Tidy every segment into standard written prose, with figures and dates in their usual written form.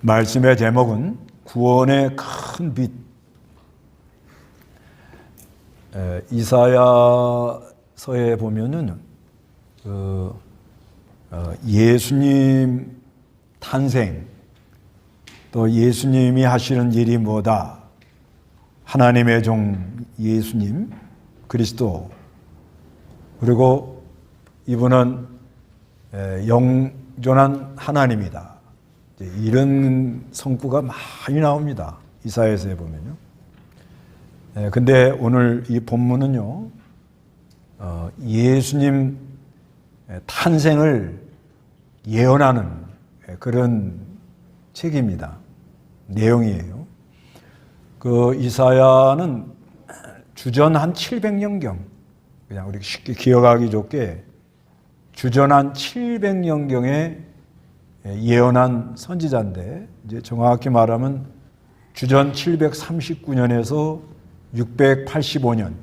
말씀의 제목은 구원의 큰 빛. 이사야서에 보면은 예수님 탄생, 또 예수님이 하시는 일이 뭐다. 하나님의 종 예수님 그리스도, 그리고 이분은 영존한 하나님이다. 이런 성구가 많이 나옵니다. 이사야서에 보면요. 근데 오늘 이 본문은요, 예수님 탄생을 예언하는 그런 책입니다. 내용이에요. 그 이사야는 주전 한 700년경, 그냥 우리 쉽게 기억하기 좋게 주전 한 700년경에 예언한 선지자인데, 이제 정확히 말하면 주전 739년에서 685년,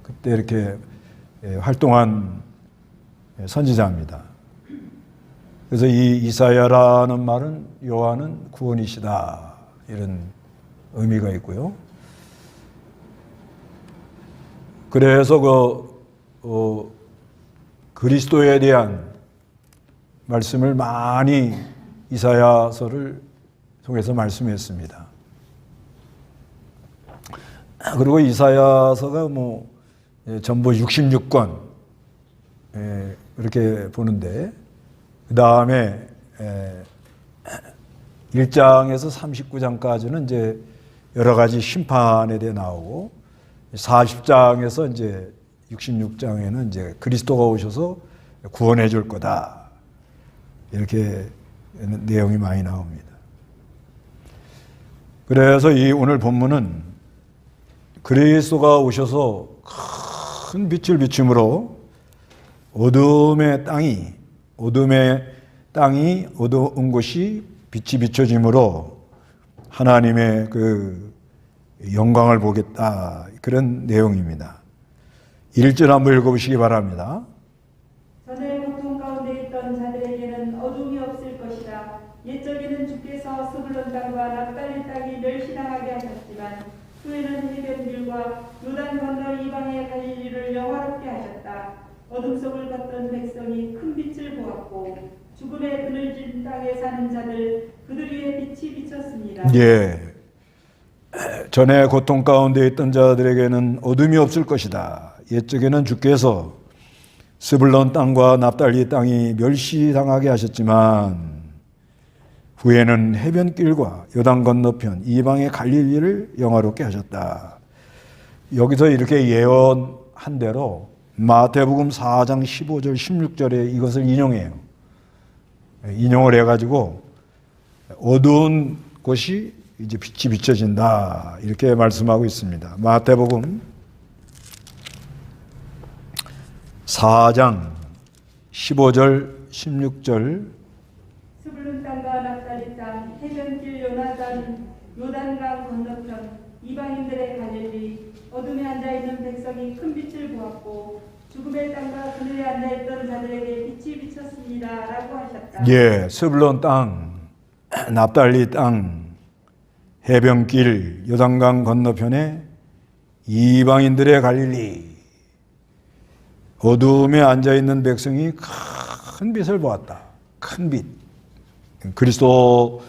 그때 이렇게 활동한 선지자입니다. 그래서 이 이사야라는 말은 여호와는 구원이시다, 이런 의미가 있고요. 그래서 그리스도에 대한 말씀을 많이 이사야서를 통해서 말씀했습니다. 그리고 이사야서가 전부 66권 이렇게 보는데, 그 다음에 1장에서 39장까지는 이제 여러 가지 심판에 대해 나오고, 40장에서 이제 66장에는 이제 그리스도가 오셔서 구원해 줄 거다, 이렇게 내용이 많이 나옵니다. 그래서 이 오늘 본문은 그리스도가 오셔서 큰 빛을 비춤으로 어둠의 땅이 어두운 곳이 빛이 비춰짐으로 하나님의 그 영광을 보겠다, 그런 내용입니다. 1절 한번 읽어보시기 바랍니다. 전에 고통 가운데 있던 자들에게는 어둠이 없을 것이라. 옛적에는 주께서 스불론 땅과 납달리 땅이 멸시당하게 하셨지만 후에는 해변길과 요단 건너 이방의 갈릴리를 영화롭게 하셨다. 어둠 속을 걷던 백성이 큰 빛을 보았고 죽음의 그늘진 땅에 사는 자들 그들 위에 빛이 비쳤습니다. 전에 고통 가운데 있던 자들에게는 어둠이 없을 것이다. 옛적에는 주께서 스불론 땅과 납달리 땅이 멸시당하게 하셨지만 후에는 해변길과 요단 건너편 이방의 갈릴리를 영화롭게 하셨다. 여기서 이렇게 예언한 대로 마태복음 4장 15절 16절에 이것을 인용해요. 인용을 해가지고 어두운 곳이 이제 빛이 비춰진다, 이렇게 말씀하고 있습니다. 마태복음 4장 15절 16절 스불론 땅과 납달리 땅 해변길 요단강 건너편 이방인들의 갈릴리 어둠에 앉아있는 백성이 큰 빛을 보았고 죽음의 땅과 그늘에 앉아있던 자들에게 빛이 비쳤습니다, 라고 하셨다. 스불론 땅, 납달리 땅, 해변길, 요단강 건너편에 이방인들의 갈릴리, 어둠에 앉아있는 백성이 큰 빛을 보았다. 큰 빛. 그리스도로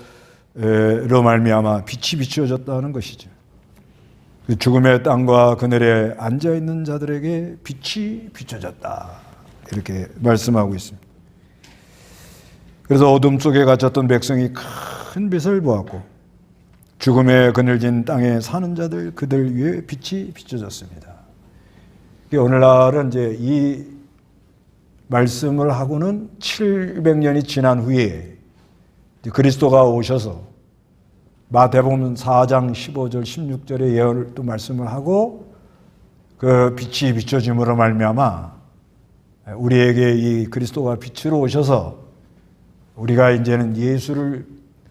말미암아 빛이 비추어졌다는 것이죠. 그 죽음의 땅과 그늘에 앉아있는 자들에게 빛이 비춰졌다, 이렇게 말씀하고 있습니다. 그래서 어둠 속에 갇혔던 백성이 큰 빛을 보았고 죽음의 그늘진 땅에 사는 자들 그들 위에 빛이 비춰졌습니다. 오늘날은 이제 이 말씀을 하고는 700년이 지난 후에 그리스도가 오셔서 마태복음 4장 15절 16절의 예언을 또 말씀을 하고 그 빛이 비춰짐으로 말미암아 우리에게 이 그리스도가 빛으로 오셔서 우리가 이제는 예수를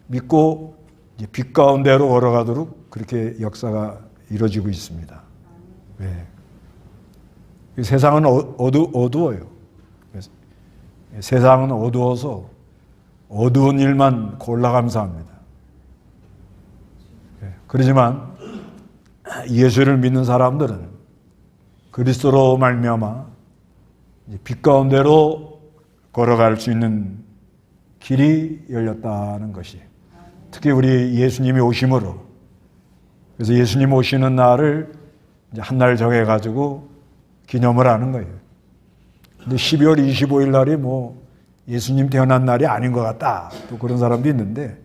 믿고 이제 빛 가운데로 걸어가도록 그렇게 역사가 이루어지고 있습니다. 세상은 어두워요. 세상은 어두워서 어두운 일만 골라가면서 합니다. 그렇지만 예수를 믿는 사람들은 그리스도로 말미암아 빛 가운데로 걸어갈 수 있는 길이 열렸다는 것이, 특히 우리 예수님이 오심으로, 그래서 예수님 오시는 날을 이제 한 날 정해가지고 기념을 하는 거예요. 근데 12월 25일 날이 뭐 예수님 태어난 날이 아닌 것 같다, 또 그런 사람도 있는데,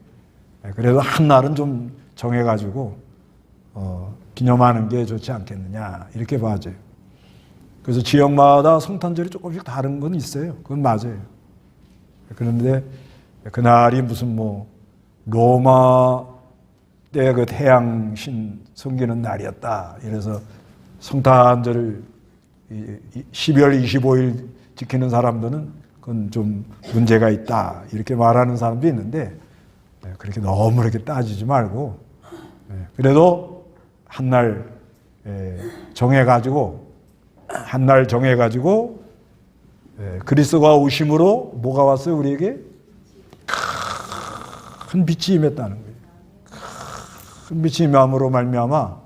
그래도 한 날은 좀 정해가지고 기념하는 게 좋지 않겠느냐, 이렇게 봐져요. 그래서 지역마다 성탄절이 조금씩 다른 건 있어요. 그건 맞아요. 그런데 그날이 무슨 뭐 로마 때 그 태양신 섬기는 날이었다, 이래서 성탄절을 12월 25일 지키는 사람들은 그건 좀 문제가 있다, 이렇게 말하는 사람도 있는데, 그렇게 너무 이렇게 따지지 말고, 그래도 한 날 정해가지고 그리스도가 오심으로 뭐가 왔어요? 우리에게 큰 빛이 임했다는 거예요. 큰 빛이 임함으로 말미암아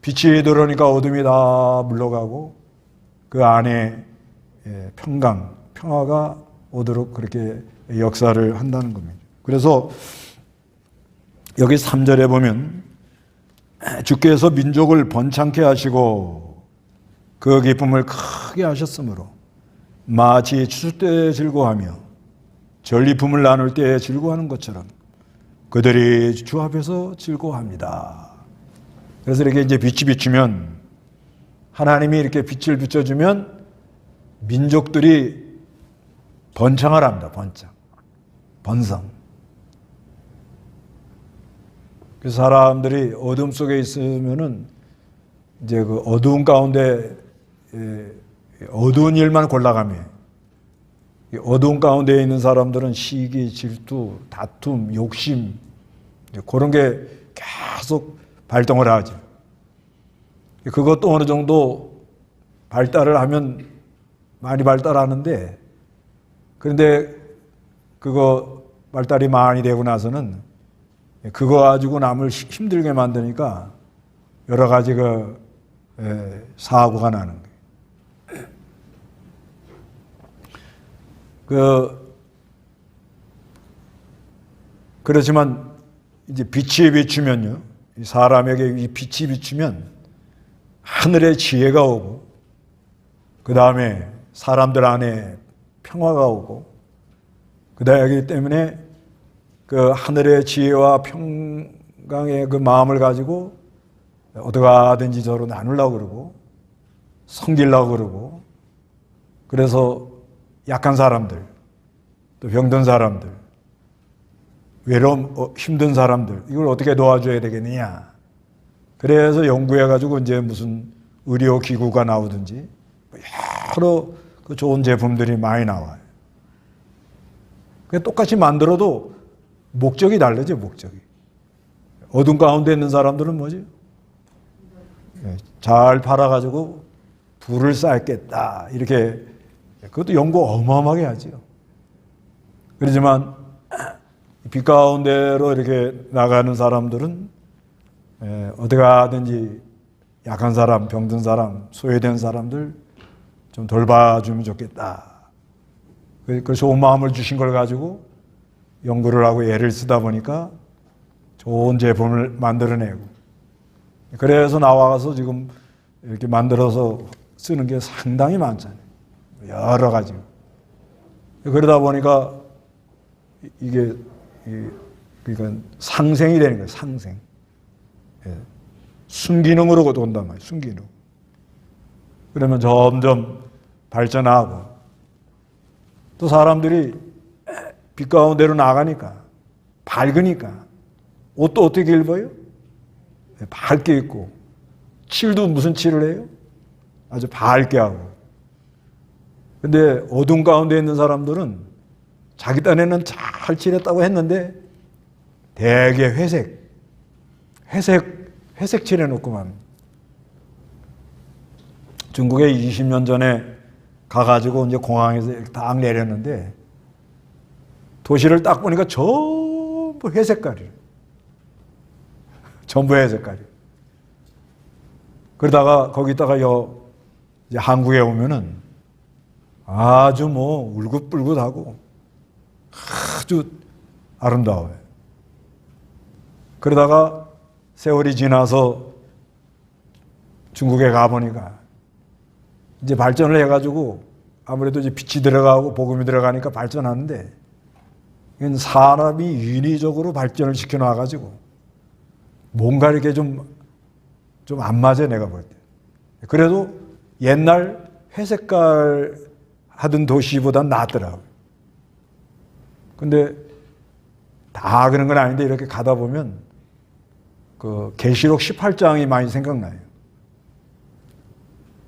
빛이 들어오니까 어둠이 다 물러가고 그 안에 평화가 오도록 그렇게 역사를 한다는 겁니다. 그래서 여기 3절에 보면 주께서 민족을 번창케 하시고 그 기쁨을 크게 하셨으므로 마치 추수 때 즐거워하며 전리품을 나눌 때 즐거워하는 것처럼 그들이 주 앞에서 즐거워합니다. 그래서 이렇게 이제 빛이 비추면, 하나님이 이렇게 빛을 비춰주면 민족들이 번창을 합니다. 번성. 그래서 사람들이 어둠 속에 있으면은 이제 그 어두운 가운데 어두운 일만 골라가며, 어두운 가운데 있는 사람들은 시기, 질투, 다툼, 욕심, 그런 게 계속 발동을 하죠. 그것도 어느 정도 발달을 하면 많이 발달하는데, 그런데 그거 발달이 많이 되고 나서는 그거 가지고 남을 힘들게 만드니까 여러 가지 사고가 나는 거예요. 그렇지만 이제 빛이 비추면요, 사람에게 이 빛이 비추면 하늘의 지혜가 오고, 그 다음에 사람들 안에 평화가 오고, 그러기 때문에 그 하늘의 지혜와 평강의 그 마음을 가지고 어떻게 하든지 서로 나누려고 그러고 섬기려고 그러고, 그래서 약한 사람들, 또 병든 사람들, 외로움, 힘든 사람들, 이걸 어떻게 도와줘야 되겠느냐. 그래서 연구해가지고 이제 무슨 의료기구가 나오든지 여러 그 좋은 제품들이 많이 나와요. 똑같이 만들어도 목적이 다르죠, 목적이. 어둠 가운데 있는 사람들은 뭐지? 잘 팔아가지고 불을 쌓겠다, 이렇게. 그것도 연구 어마어마하게 하죠. 그렇지만 빛 가운데로 이렇게 나가는 사람들은 어떻게 하든지 약한 사람, 병든 사람, 소외된 사람들 좀 돌봐주면 좋겠다. 그 좋은 마음을 주신 걸 가지고 연구를 하고 애를 쓰다 보니까 좋은 제품을 만들어내고, 그래서 나와서 지금 이렇게 만들어서 쓰는 게 상당히 많잖아요. 여러 가지. 그러다 보니까 이게 그러니까 상생이 되는 거예요. 상생. 순기능으로 돈단 말이에요. 순기능. 그러면 점점 발전하고, 또 사람들이 빛 가운데로 나가니까, 밝으니까 옷도 어떻게 입어요? 밝게 입고, 칠도 무슨 칠을 해요? 아주 밝게 하고. 근데 어둠 가운데 있는 사람들은 자기 딴에는 잘 칠했다고 했는데 대개 회색 칠해놓고만. 중국에 20년 전에 가가지고 이제 공항에서 딱 내렸는데 도시를 딱 보니까 전부 회색깔이에요. 전부 회색깔이에요. 그러다가 거기다가 이제 한국에 오면은 아주 뭐 울긋불긋하고 아주 아름다워요. 그러다가 세월이 지나서 중국에 가보니까 이제 발전을 해가지고 아무래도 이제 빛이 들어가고 복음이 들어가니까 발전하는데 이건 사람이 인위적으로 발전을 시켜놔가지고 뭔가 이렇게 좀 안 맞아, 내가 볼 때. 그래도 옛날 회색깔 하던 도시보단 낫더라고요. 근데 다 그런 건 아닌데 이렇게 가다 보면 그 계시록 18장이 많이 생각나요.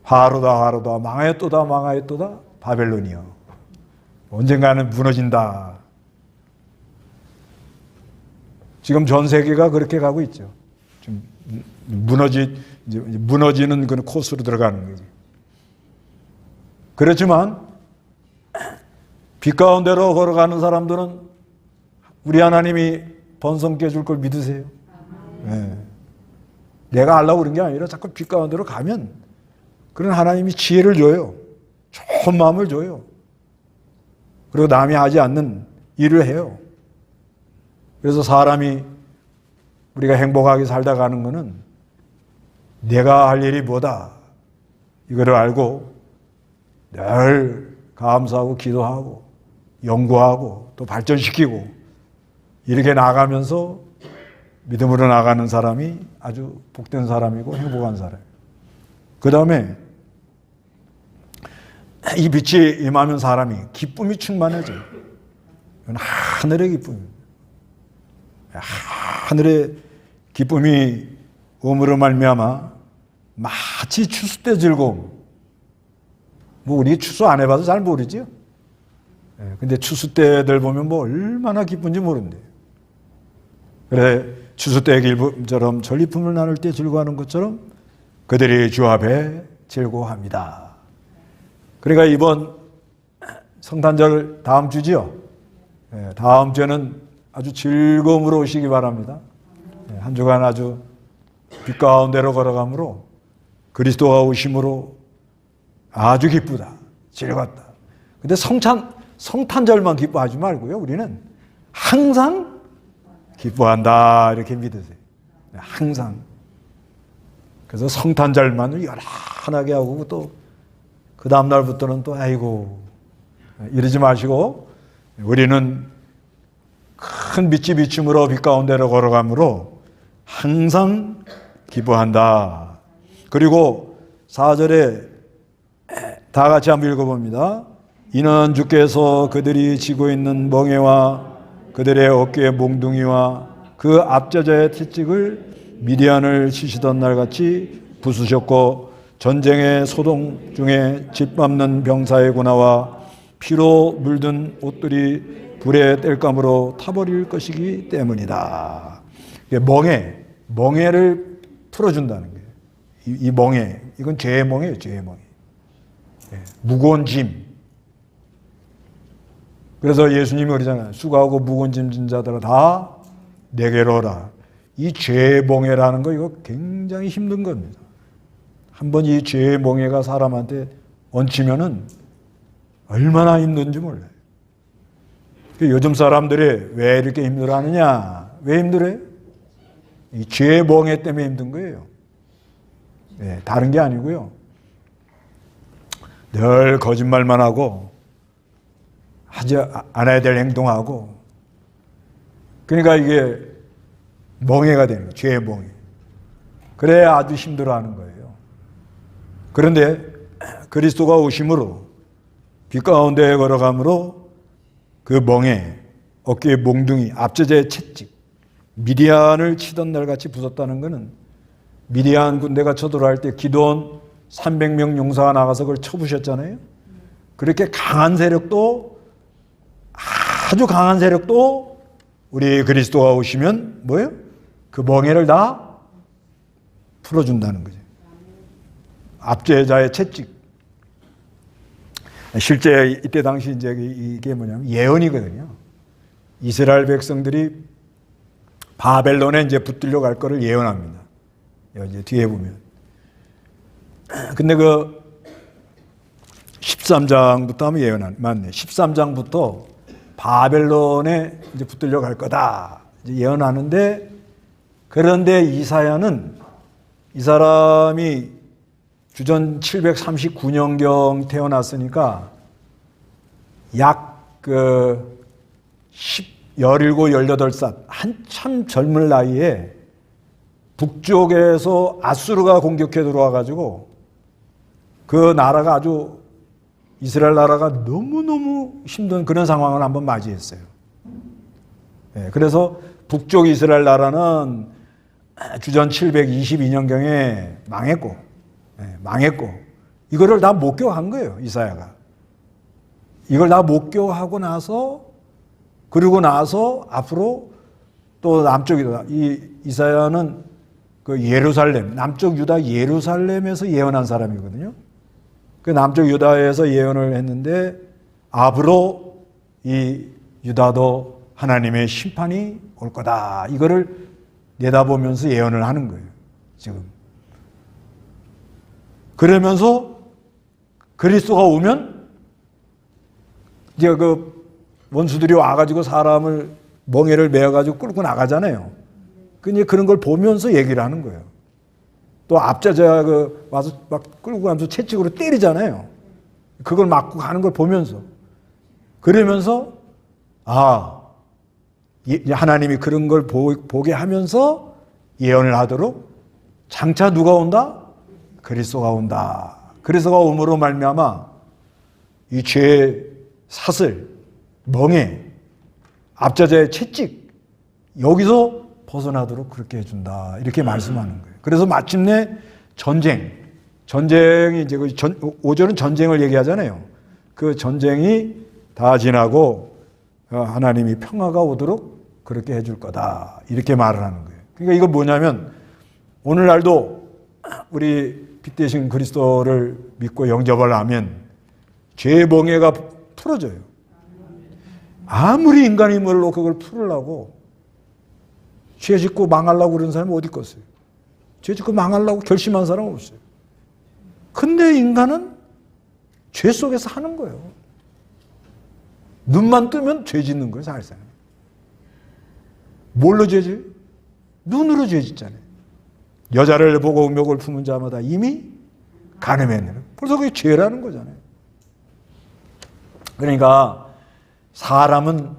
하루다 망하였도다 망하였도다 바벨론이여 언젠가는 무너진다. 지금 전 세계가 그렇게 가고 있죠. 좀 무너지는 그런 코스로 들어가는 거지. 그렇지만 빛 가운데로 걸어가는 사람들은 우리 하나님이 번성케 해줄 걸 믿으세요. 네. 내가 하려고 그런 게 아니라 자꾸 빛 가운데로 가면 그런 하나님이 지혜를 줘요. 좋은 마음을 줘요. 그리고 남이 하지 않는 일을 해요. 그래서 사람이 우리가 행복하게 살다 가는 거는 내가 할 일이 뭐다 이거를 알고 늘 감사하고 기도하고 연구하고 또 발전시키고 이렇게 나가면서 믿음으로 나가는 사람이 아주 복된 사람이고 행복한 사람이에요. 그 다음에 이 빛이 임하면 사람이 기쁨이 충만해져요. 이건 하늘의 기쁨입니다. 하늘의 기쁨이 오므로 말미암아 마치 추수 때 즐거움. 뭐 우리 추수 안 해봐서 잘 모르죠. 근데 추수 때들 보면 뭐 얼마나 기쁜지 모른대요. 그래 추수 때 기쁨처럼 전리품을 나눌 때 즐거워하는 것처럼 그들이 주 앞에 즐거워합니다. 그러니까 이번 성탄절 다음 주지요. 다음 주에는 아주 즐거움으로 오시기 바랍니다. 한 주간 아주 빛 가운데로 걸어가므로 그리스도가 오심으로 아주 기쁘다, 즐겁다. 근데 성탄절만 기뻐하지 말고요. 우리는 항상 기뻐한다 이렇게 믿으세요. 항상. 그래서 성탄절만 연하게 하고 또 그 다음 날부터는 또 아이고 이러지 마시고 우리는 큰 빛이 비춤으로 빛 가운데로 걸어가므로 항상 기뻐한다. 그리고 4절에 다 같이 한번 읽어봅니다. 이는 주께서 그들이 지고 있는 멍에와 그들의 어깨의 몽둥이와 그 앞제자의 채찍을 미디안을 치시던 날같이 부수셨고 전쟁의 소동 중에 짓밟는 병사의 군화와 피로 물든 옷들이 불의 땔감으로 타버릴 것이기 때문이다. 멍에를 풀어준다는 거예요. 이 멍에, 이건 죄의 멍에예요. 죄의 멍에. 무거운 짐. 그래서 예수님이 그러잖아요. 수고하고 무거운 짐 진 자들아 다 내게로 오라. 이 죄의 멍에라는 거 이거 굉장히 힘든 겁니다. 한번 이 죄의 멍에가 사람한테 얹히면은 얼마나 힘든지 몰라요. 요즘 사람들이 왜 이렇게 힘들어하느냐? 왜 힘들어요? 이 죄의 멍에 때문에 힘든 거예요. 네, 다른 게 아니고요. 늘 거짓말만 하고 하지 않아야 될 행동하고 그러니까 이게 멍해가 되는 거예요. 죄의 멍해. 그래야 아주 힘들어하는 거예요. 그런데 그리스도가 오심으로 빛 가운데 걸어가므로 그 멍에 어깨에 몽둥이 앞제자의 채찍 미디안을 치던 날같이 부쉈다는 것은 미디안 군대가 쳐들어갈 때 기드온 300명 용사가 나가서 그걸 쳐부셨잖아요. 그렇게 강한 세력도 아주 강한 세력도 우리 그리스도가 오시면 뭐예요? 그 멍에를 다 풀어준다는 거죠. 앞제자의 채찍. 실제 이때 당시 이제 이게 뭐냐면 예언이거든요. 이스라엘 백성들이 바벨론에 이제 붙들려 갈 거를 예언합니다. 이제 뒤에 보면. 근데 그 13장부터 하면 맞네. 13장부터 바벨론에 이제 붙들려 갈 거다. 이제 예언하는데, 그런데 이사야는 이 사람이 주전 739년경 태어났으니까 약 17, 18살 한참 젊은 나이에 북쪽에서 아수르가 공격해 들어와 가지고 그 나라가 아주 이스라엘 나라가 너무너무 힘든 그런 상황을 한번 맞이했어요. 그래서 북쪽 이스라엘 나라는 주전 722년경에 망했고 이거를 다 목격한 거예요, 이사야가. 이걸 다 목격하고 나서, 그러고 나서 앞으로 또 남쪽 유다, 이사야는 그 예루살렘, 남쪽 유다 예루살렘에서 예언한 사람이거든요. 그 남쪽 유다에서 예언을 했는데 앞으로 이 유다도 하나님의 심판이 올 거다. 이거를 내다보면서 예언을 하는 거예요, 지금. 그러면서 그리스도가 오면 이제 그 원수들이 와가지고 사람을 멍에를 매어가지고 끌고 나가잖아요. 근데 그런 걸 보면서 얘기를 하는 거예요. 또 앞자자 와서 막 끌고 가면서 채찍으로 때리잖아요. 그걸 맞고 가는 걸 보면서. 그러면서 하나님이 그런 걸 보게 하면서 예언을 하도록 장차 누가 온다? 그리스도가 온다. 그리스도가 오므로 말미암아 이 죄의 사슬, 멍에, 앞자자의 채찍, 여기서 벗어나도록 그렇게 해준다. 이렇게 말씀하는 거예요. 그래서 마침내 전쟁이 이제 5절은 전쟁을 얘기하잖아요. 그 전쟁이 다 지나고 하나님이 평화가 오도록 그렇게 해줄 거다. 이렇게 말을 하는 거예요. 그러니까 이거 뭐냐면 오늘날도 우리 빛 대신 그리스도를 믿고 영접을 하면 죄의 멍에가 풀어져요. 아무리 인간의 힘으로 그걸 풀으려고 죄 짓고 망하려고 그러는 사람이 어디 있겠어요? 죄 짓고 망하려고 결심한 사람은 없어요. 근데 인간은 죄 속에서 하는 거예요. 눈만 뜨면 죄 짓는 거예요, 사실상. 뭘로 죄 짓어요? 눈으로 죄 짓잖아요. 여자를 보고 음욕을 품은 자마다 이미 간음했네. 벌써 그게 죄라는 거잖아요. 그러니까 사람은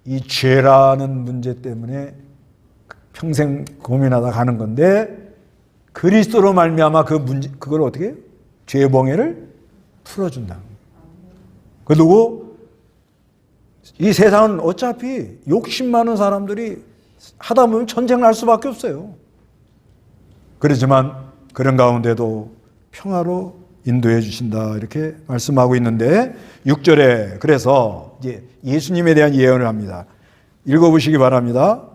이 죄라는 문제 때문에 평생 고민하다 가는 건데 그리스도로 말미암아 그걸 어떻게 해요? 죄의 멍에를 풀어준다는 거예요. 그리고 이 세상은 어차피 욕심 많은 사람들이 하다 보면 전쟁을 할 수밖에 없어요. 그렇지만 그런 가운데도 평화로 인도해 주신다 이렇게 말씀하고 있는데 6절에 그래서 이제 예수님에 대한 예언을 합니다. 읽어보시기 바랍니다.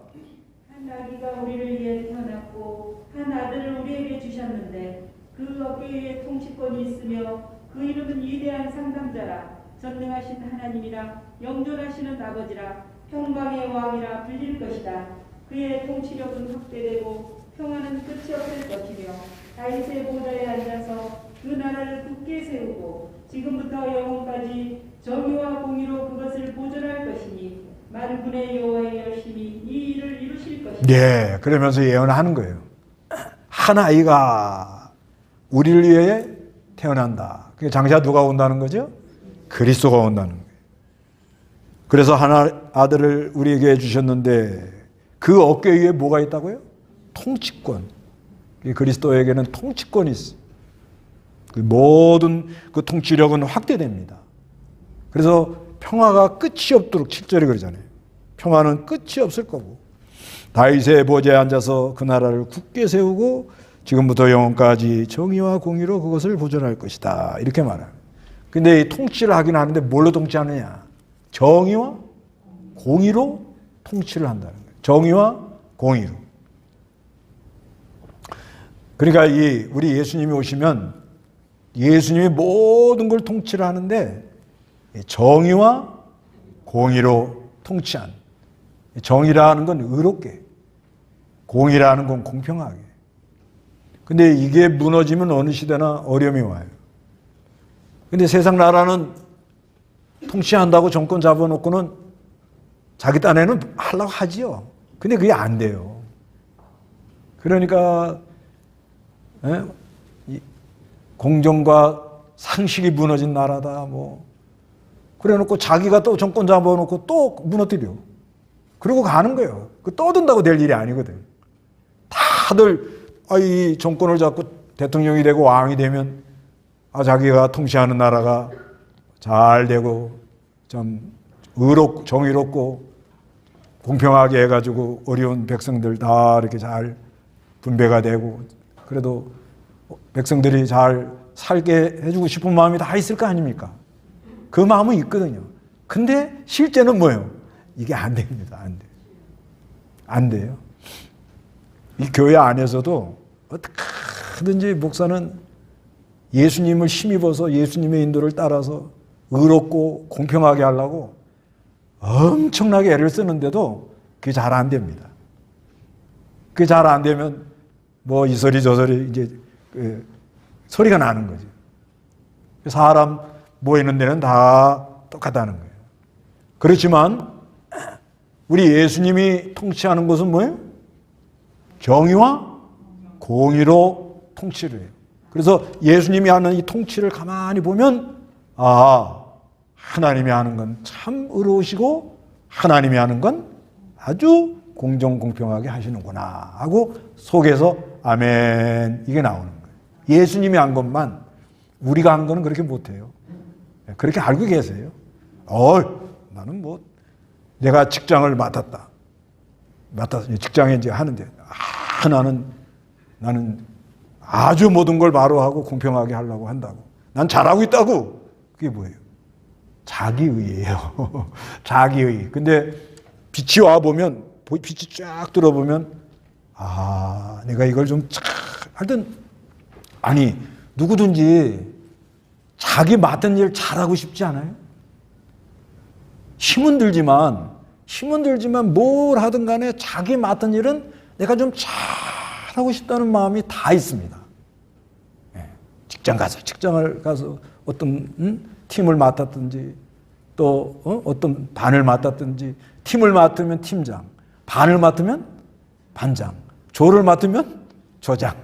한 아기가 우리를 위해 태어났고 한 아들을 우리에게 주셨는데 그 어깨 위에 통치권이 있으며 그 이름은 위대한 상담자라 전능하신 하나님이라 영존하시는 아버지라 평강의 왕이라 불릴 것이다. 그의 통치력은 확대되고 평화는 끝이 없을 것이며 다윗의 보좌에 앉아서 그 나라를 굳게 세우고 지금부터 영원까지 정의와 공의로 그것을 보존할 것이니 만군의 여호와의 열심히 이 일을 이루실 것이다. 네, 그러면서 예언을 하는 거예요. 한 아이가 우리를 위해 태어난다. 그게 장차 누가 온다는 거죠? 그리스도가 온다는 거예요. 그래서 한 아들을 우리에게 주셨는데 그 어깨 위에 뭐가 있다고요? 통치권. 그리스도에게는 통치권이 있어요. 모든 그 통치력은 확대됩니다. 그래서 평화가 끝이 없도록 7절에 그러잖아요. 평화는 끝이 없을 거고 다윗의 보좌에 앉아서 그 나라를 굳게 세우고 지금부터 영원까지 정의와 공의로 그것을 보존할 것이다. 이렇게 말해요. 근데 이 통치를 하긴 하는데 뭘로 통치하느냐? 정의와 공의로 통치를 한다는 거예요. 정의와 공의로. 그러니까 우리 예수님이 오시면 예수님이 모든 걸 통치를 하는데 정의와 공의로 통치한 정의라는 건 의롭게, 공의라는 건 공평하게. 근데 이게 무너지면 어느 시대나 어려움이 와요. 근데 세상 나라는 통치한다고 정권 잡아놓고는 자기 딴에는 하려고 하지요. 근데 그게 안 돼요. 그러니까 공정과 상식이 무너진 나라다 뭐 그래놓고 자기가 또 정권 잡아놓고 또 무너뜨려. 그러고 가는 거예요. 그 떠든다고 될 일이 아니거든. 다들 이 정권을 잡고 대통령이 되고 왕이 되면 자기가 통치하는 나라가 잘 되고 좀 의롭고 정의롭고 공평하게 해가지고 어려운 백성들 다 이렇게 잘 분배가 되고 그래도 백성들이 잘 살게 해주고 싶은 마음이 다 있을 거 아닙니까? 그 마음은 있거든요. 근데 실제는 뭐예요? 이게 안 됩니다. 안 돼요. 안 돼요. 이 교회 안에서도 어떻게든지 목사는 예수님을 힘입어서 예수님의 인도를 따라서 의롭고 공평하게 하려고 엄청나게 애를 쓰는데도 그게 잘 안 됩니다. 그게 잘 안 되면 뭐 이소리 저소리 이제 소리가 나는 거죠. 사람 모이는 데는 다 똑같다는 거예요. 그렇지만 우리 예수님이 통치하는 것은 뭐예요? 정의와 공의로 통치를 해요. 그래서 예수님이 하는 이 통치를 가만히 보면 하나님이 하는 건 참 의로우시고 하나님이 하는 건 아주 공정공평하게 하시는구나 하고 속에서 아멘 이게 나오는 거예요. 예수님이 한 것만 우리가 한 거는 그렇게 못해요. 그렇게 알고 계세요. 나는 뭐 내가 직장을 맡았다. 직장에 이제 하는데 나는 아주 모든 걸 바로 하고 공평하게 하려고 한다고. 난 잘하고 있다고. 그게 뭐예요? 자기의예요. 자기의. 근데 빛이 와 보면 빛이 쫙 들어보면 내가 이걸 좀 하여튼 누구든지 자기 맡은 일 잘하고 싶지 않아요? 힘은 들지만 뭘 하든 간에 자기 맡은 일은 내가 좀 잘하고 싶다는 마음이 다 있습니다. 직장을 가서 어떤 팀을 맡았든지 또 어떤 반을 맡았든지 팀을 맡으면 팀장, 반을 맡으면 반장, 조를 맡으면 조장.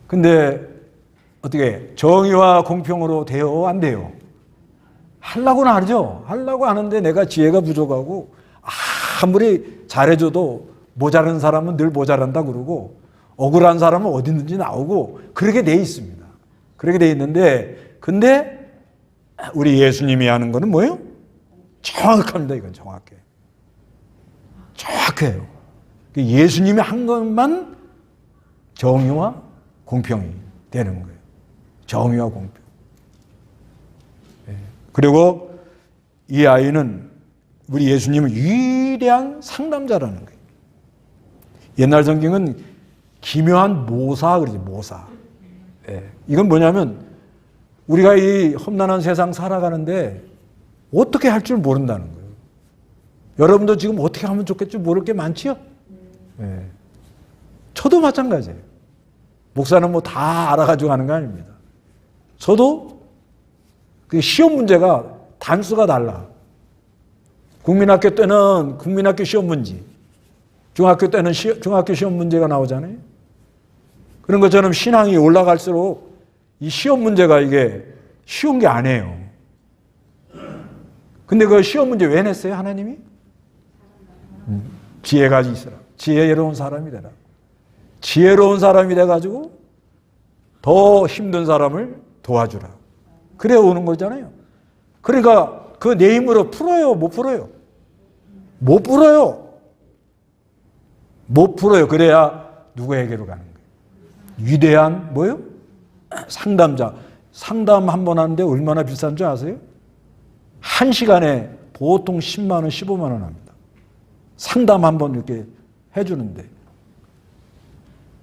근데 어떻게 정의와 공평으로 돼요? 안 돼요? 하려고는 하죠. 하려고 하는데 내가 지혜가 부족하고 아무리 잘해줘도 모자란 사람은 늘 모자란다 그러고 억울한 사람은 어디든지 나오고 그렇게 돼 있습니다. 그렇게 돼 있는데 근데 우리 예수님이 하는 거는 뭐예요? 정확합니다. 이건 정확해. 정확해요. 예수님이 한 것만 정의와 공평이 되는 거예요. 정의와 공평. 그리고 이 아이는 우리 예수님은 위대한 상담자라는 거예요. 옛날 성경은 기묘한 모사 그러지, 모사. 이건 뭐냐면 우리가 이 험난한 세상 살아가는데 어떻게 할 줄 모른다는 거예요. 여러분도 지금 어떻게 하면 좋겠지 모를 게 많지요? 저도 마찬가지예요. 목사는 뭐 다 알아가지고 하는 거 아닙니다. 저도 그 시험 문제가 단수가 달라. 국민학교 때는 국민학교 시험 문제, 중학교 때는 중학교 시험 문제가 나오잖아요. 그런 것처럼 신앙이 올라갈수록 이 시험 문제가 이게 쉬운 게 아니에요. 근데 그 시험 문제 왜 냈어요, 하나님이? 지혜가 있으라. 지혜로운 사람이 되라. 지혜로운 사람이 돼가지고 더 힘든 사람을 도와주라. 그래 오는 거잖아요. 그러니까 그 내 힘으로 풀어요? 못 풀어요? 못 풀어요. 못 풀어요. 그래야 누구에게로 가는 거예요? 위대한 뭐요? 상담자. 상담 한 번 하는데 얼마나 비싼 줄 아세요? 1시간에 보통 10만 원, 15만 원 합니다. 상담 한 번 이렇게 해주는데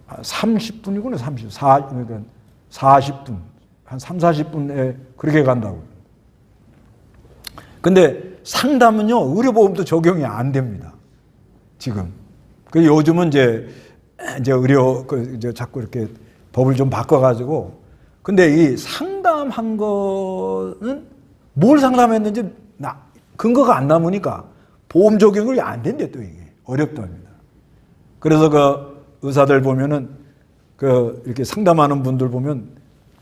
30분이구나. 40분. 한 3, 40분에 그렇게 간다고. 근데 상담은요, 의료보험도 적용이 안 됩니다. 지금. 그 요즘은 이제 이제 자꾸 이렇게 법을 좀 바꿔가지고. 근데 이 상담한 거는 뭘 상담했는지 근거가 안 남으니까 보험 적용이 안 된대, 또 이게. 어렵답니다. 그래서 그 의사들 보면은 이렇게 상담하는 분들 보면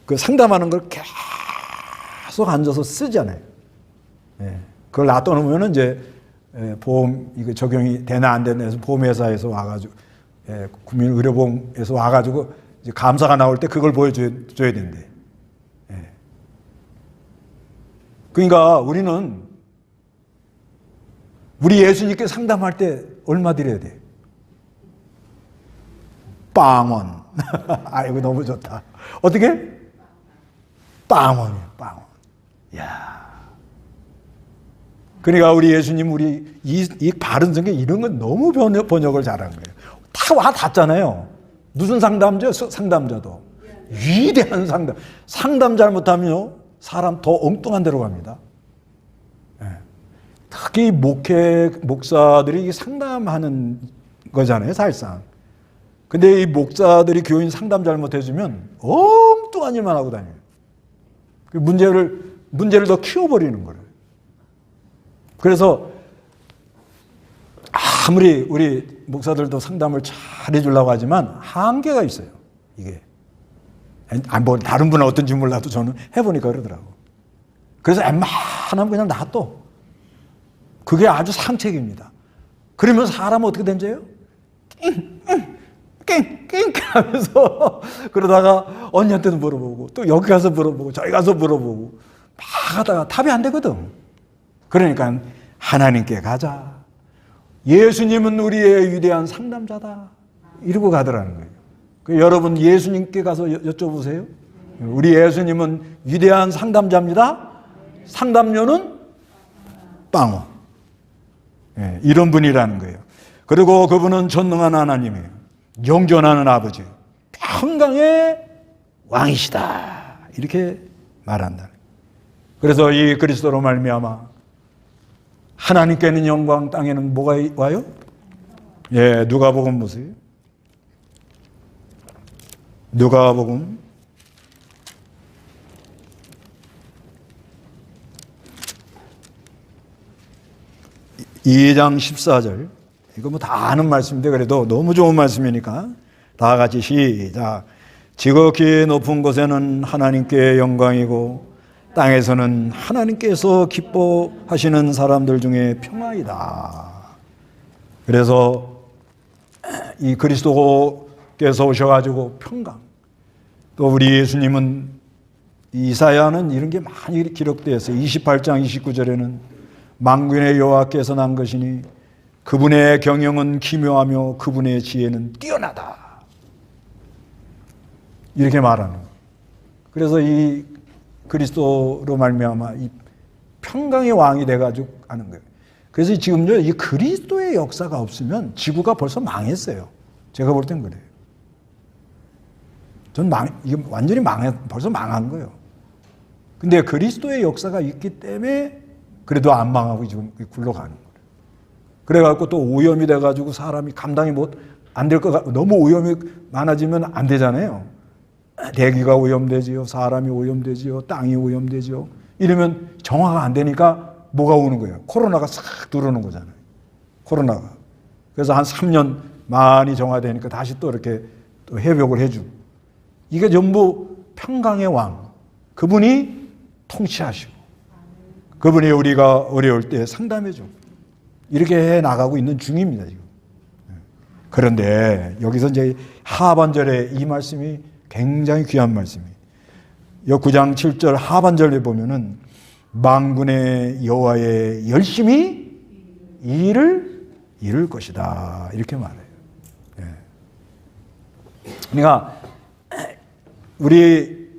그 상담하는 걸 계속 앉아서 쓰잖아요. 예. 그걸 놔둬놓으면 이제 보험 이거 적용이 되나 안 되나 해서 보험회사에서 와가지고 국민의료보험에서 와가지고 이제 감사가 나올 때 그걸 보여줘야 된대. 예. 그러니까 우리는 우리 예수님께 상담할 때 얼마 드려야 돼? 빵원. 아이고 너무 좋다. 어떻게? 빵원이요, 빵원. 야. 그러니까 우리 예수님, 우리 이 바른 성경 이런 건 너무 번역을 잘한 거예요. 다 와 닿잖아요. 무슨 상담자? 상담자도. 위대한 상담. 상담 잘못하면요, 사람 더 엉뚱한 데로 갑니다. 네. 특히 목사들이 상담하는 거잖아요, 사실상. 근데 이 목사들이 교인 상담 잘못해주면 엉뚱한 일만 하고 다녀요. 문제를 더 키워버리는 거예요. 그래서 아무리 우리 목사들도 상담을 잘 해주려고 하지만 한계가 있어요, 이게. 뭐 다른 분은 어떤지 몰라도 저는 해보니까 그러더라고. 그래서 웬만하면 그냥 놔둬. 그게 아주 상책입니다. 그러면 사람은 어떻게 된지요? 깽 하면서 그러다가 언니한테도 물어보고 또 여기 가서 물어보고 저기 가서 물어보고 막 하다가 답이 안 되거든. 그러니까 하나님께 가자. 예수님은 우리의 위대한 상담자다. 이러고 가더라는 거예요. 여러분 예수님께 가서 여쭤보세요. 우리 예수님은 위대한 상담자입니다. 상담료는 빵원. 예, 이런 분이라는 거예요. 그리고 그분은 전능한 하나님이에요. 영존하는 아버지, 평강의 왕이시다. 이렇게 말한다. 그래서 이 그리스도로 말미암아 하나님께는 영광, 땅에는 뭐가 와요? 예, 누가복음 보세요. 누가복음 2장 14절. 이거 뭐 다 아는 말씀인데 그래도 너무 좋은 말씀이니까 다 같이 시작. 지극히 높은 곳에는 하나님께 영광이고 땅에서는 하나님께서 기뻐하시는 사람들 중에 평화이다. 그래서 이 그리스도께서 오셔가지고 평강. 또 우리 예수님은 이사야는 이런 게 많이 기록되어 있어요. 28장 29절에는 만군의 여호와께서 난 것이니 그분의 경영은 기묘하며 그분의 지혜는 뛰어나다. 이렇게 말하는 거예요. 그래서 이 그리스도로 말미암아 이 평강의 왕이 돼가지고 하는 거예요. 그래서 지금요, 이 그리스도의 역사가 없으면 지구가 벌써 망했어요. 제가 볼 땐 그래요. 전 이게 완전히 벌써 망한 거예요. 근데 그리스도의 역사가 있기 때문에 그래도 안 망하고 지금 굴러가는 거예요. 그래갖고 또 오염이 돼가지고 사람이 감당이 안 될 것 같고 너무 오염이 많아지면 안 되잖아요. 대기가 오염되지요. 사람이 오염되지요. 땅이 오염되지요. 이러면 정화가 안 되니까 뭐가 오는 거예요? 코로나가 싹 들어오는 거잖아요. 코로나가. 그래서 한 3년 많이 정화되니까 다시 또 이렇게 또 회복을 해주고. 이게 전부 평강의 왕. 그분이 통치하시고. 그분이 우리가 어려울 때 상담해주고. 이렇게 해 나가고 있는 중입니다, 지금. 그런데 여기서 이제 하반절에 이 말씀이 굉장히 귀한 말씀이에요. 9장 7절 하반절에 보면은 만군의 여호와의 열심히 일을 이룰 것이다. 이렇게 말해요. 그러니까 우리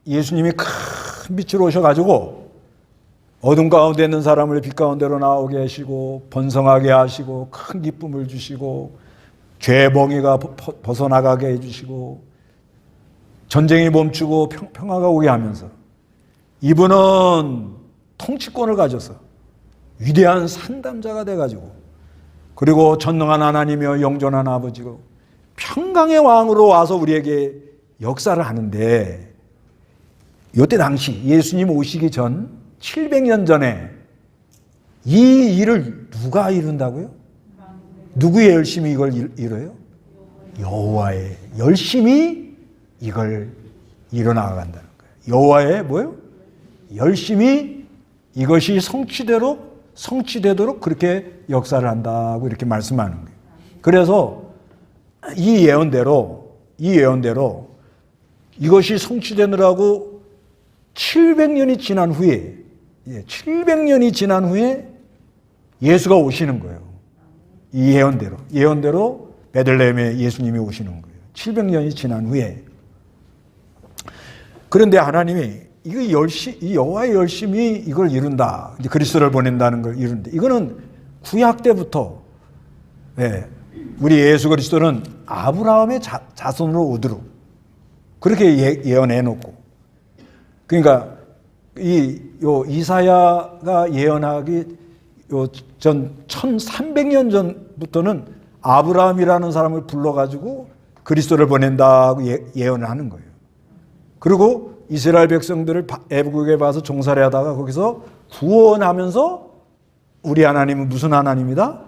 예수님이 큰 빛으로 오셔가지고 어둠 가운데 있는 사람을 빛 가운데로 나오게 하시고 번성하게 하시고 큰 기쁨을 주시고 죄멍이가 벗어나가게 해주시고 전쟁이 멈추고 평화가 오게 하면서 이분은 통치권을 가져서 위대한 상담자가 돼가지고, 그리고 전능한 하나님이며 영존한 아버지고 평강의 왕으로 와서 우리에게 역사를 하는데, 이때 당시 예수님 오시기 전 700년 전에 이 일을 누가 이룬다고요? 누구의 열심히 이걸 이뤄요? 여호와의 열심히 이걸 이뤄나간다는 거예요. 여호와의 뭐요? 열심히 이것이 성취되도록 그렇게 역사를 한다고 이렇게 말씀하는 거예요. 그래서 이 예언대로 이것이 성취되느라고 700년이 지난 후에, 700년이 지난 후에 예수가 오시는 거예요. 이 예언대로 베들레헴에 예수님이 오시는 거예요. 700년이 지난 후에. 그런데 하나님이 이 여호와의 열심히 이걸 이룬다. 이제 그리스도를 보낸다는 걸 이룬다. 이거는 구약 때부터, 우리 예수 그리스도는 아브라함의 자손으로 오도록 그렇게 예언해 놓고, 그러니까 이사야가 예언하기 전 1300년 전부터는 아브라함이라는 사람을 불러가지고 그리스도를 보낸다고 예언을 하는 거예요. 그리고 이스라엘 백성들을 애국에 봐서 종살이 하다가 거기서 구원하면서 우리 하나님은 무슨 하나님이다?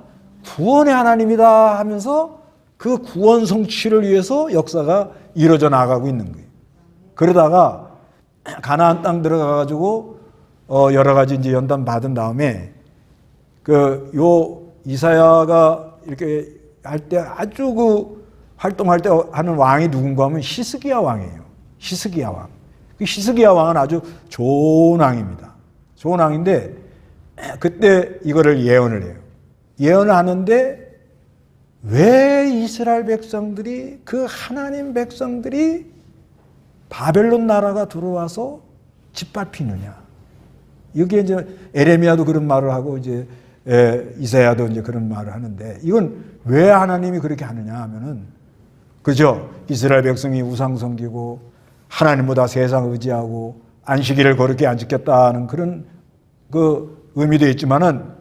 구원의 하나님이다 하면서 그 구원 성취를 위해서 역사가 이루어져 나가고 있는 거예요. 그러다가 가나안 땅 들어가가지고 여러 가지 이제 연단 받은 다음에 이사야가 이렇게 할 때 아주 활동할 때 하는 왕이 누군가 하면 히스기야 왕이에요. 히스기야 왕. 히스기야 왕은 아주 좋은 왕입니다. 좋은 왕인데 그때 이거를 예언을 해요. 예언을 하는데 왜 이스라엘 백성들이, 그 하나님 백성들이 바벨론 나라가 들어와서 짓밟히느냐. 여기에 이제 에레미야도 그런 말을 하고 이제 이사야도 이제 그런 말을 하는데, 이건 왜 하나님이 그렇게 하느냐 하면은, 그죠? 이스라엘 백성이 우상 섬기고 하나님보다 세상 의지하고 안식일을 거룩히 안 지켰다는 그런 그 의미도 있지만은,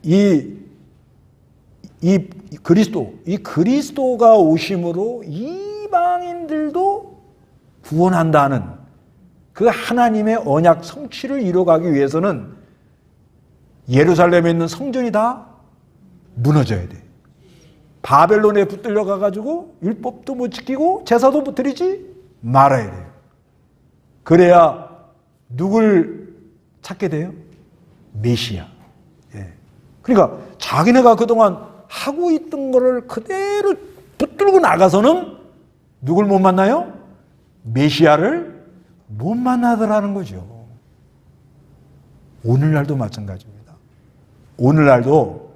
이 그리스도가 오심으로 이방인들도 구원한다는 그 하나님의 언약 성취를 이루어가기 위해서는 예루살렘에 있는 성전이 다 무너져야 돼. 바벨론에 붙들려 가가지고 율법도 못 지키고 제사도 못 드리지 말아야 돼요. 그래야 누굴 찾게 돼요? 메시아. 그러니까 자기네가 그동안 하고 있던 거를 그대로 붙들고 나가서는 누굴 못 만나요? 메시아를 못 만나더라는 거죠. 오늘날도 마찬가지입니다. 오늘날도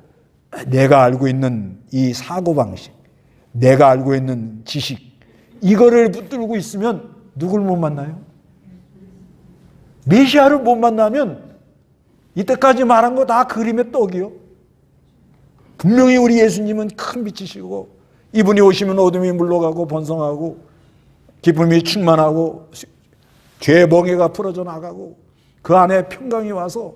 내가 알고 있는 이 사고방식, 내가 알고 있는 지식, 이거를 붙들고 있으면 누굴 못 만나요? 메시아를 못 만나면 이때까지 말한 거 다 그림의 떡이요. 분명히 우리 예수님은 큰 빛이시고, 이분이 오시면 어둠이 물러가고 번성하고 기쁨이 충만하고 죄의 멍에가 풀어져 나가고 그 안에 평강이 와서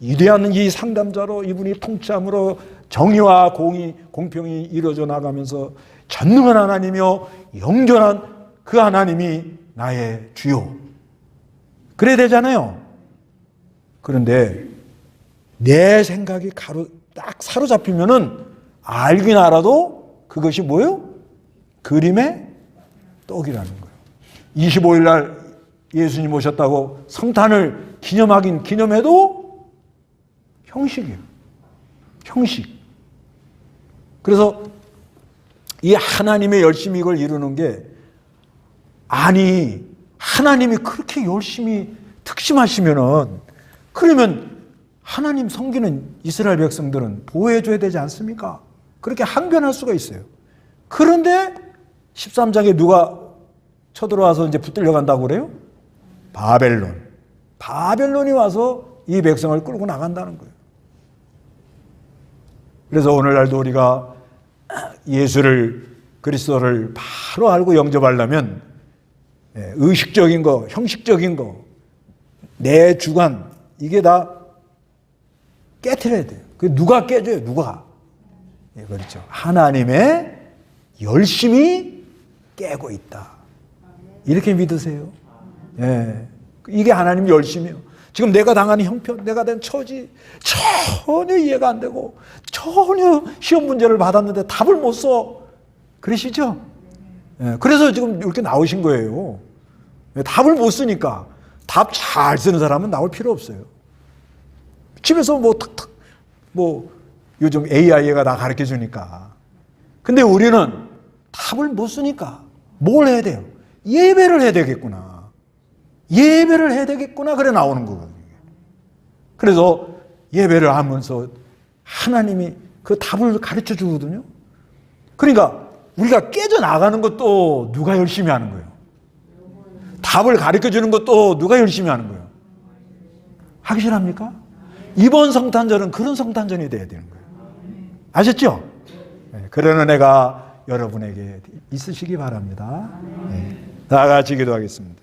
위대한 이 상담자로 이분이 통치함으로 정의와 공평이 이루어져 나가면서 전능한 하나님이며 영존한 그 하나님이 나의 주요. 그래야 되잖아요. 그런데 내 생각이 딱 사로잡히면은 알긴 알아도 그것이 뭐예요? 그림의 떡이라는 거예요. 25일 날 예수님 오셨다고 성탄을 기념해도 형식이에요. 형식. 그래서 이 하나님의 열심히 이걸 이루는 게, 아니 하나님이 그렇게 열심히 특심하시면은, 그러면 하나님 섬기는 이스라엘 백성들은 보호해줘야 되지 않습니까? 그렇게 항변할 수가 있어요. 그런데 13장에 누가 쳐들어와서 이제 붙들려 간다고 그래요? 바벨론이 와서 이 백성을 끌고 나간다는 거예요. 그래서 오늘날도 우리가 그리스도를 바로 알고 영접하려면 의식적인 거, 형식적인 거, 내 주관, 이게 다 깨트려야 돼요. 그 누가 깨줘요? 누가? 예, 그렇죠. 하나님의 열심히 깨고 있다. 이렇게 믿으세요. 예. 이게 하나님 열심이에요. 지금 내가 당하는 형편, 내가 된 처지 전혀 이해가 안 되고 전혀 시험 문제를 받았는데 답을 못 써. 그러시죠? 예. 그래서 지금 이렇게 나오신 거예요. 답을 못 쓰니까 답 잘 쓰는 사람은 나올 필요 없어요. 집에서 뭐 탁탁 뭐 요즘 AI가 나 가르쳐 주니까. 근데 우리는 답을 못 쓰니까 뭘 해야 돼요? 예배를 해야 되겠구나. 예배를 해야 되겠구나. 그래 나오는 거거든요. 그래서 예배를 하면서 하나님이 그 답을 가르쳐 주거든요. 그러니까 우리가 깨져나가는 것도 누가 열심히 하는 거예요? 답을 가르쳐 주는 것도 누가 열심히 하는 거예요? 확실합니까? 이번 성탄절은 그런 성탄절이 돼야 되는 거예요. 아셨죠? 네, 그런 은혜가 여러분에게 있으시기 바랍니다. 네, 다 같이 기도하겠습니다.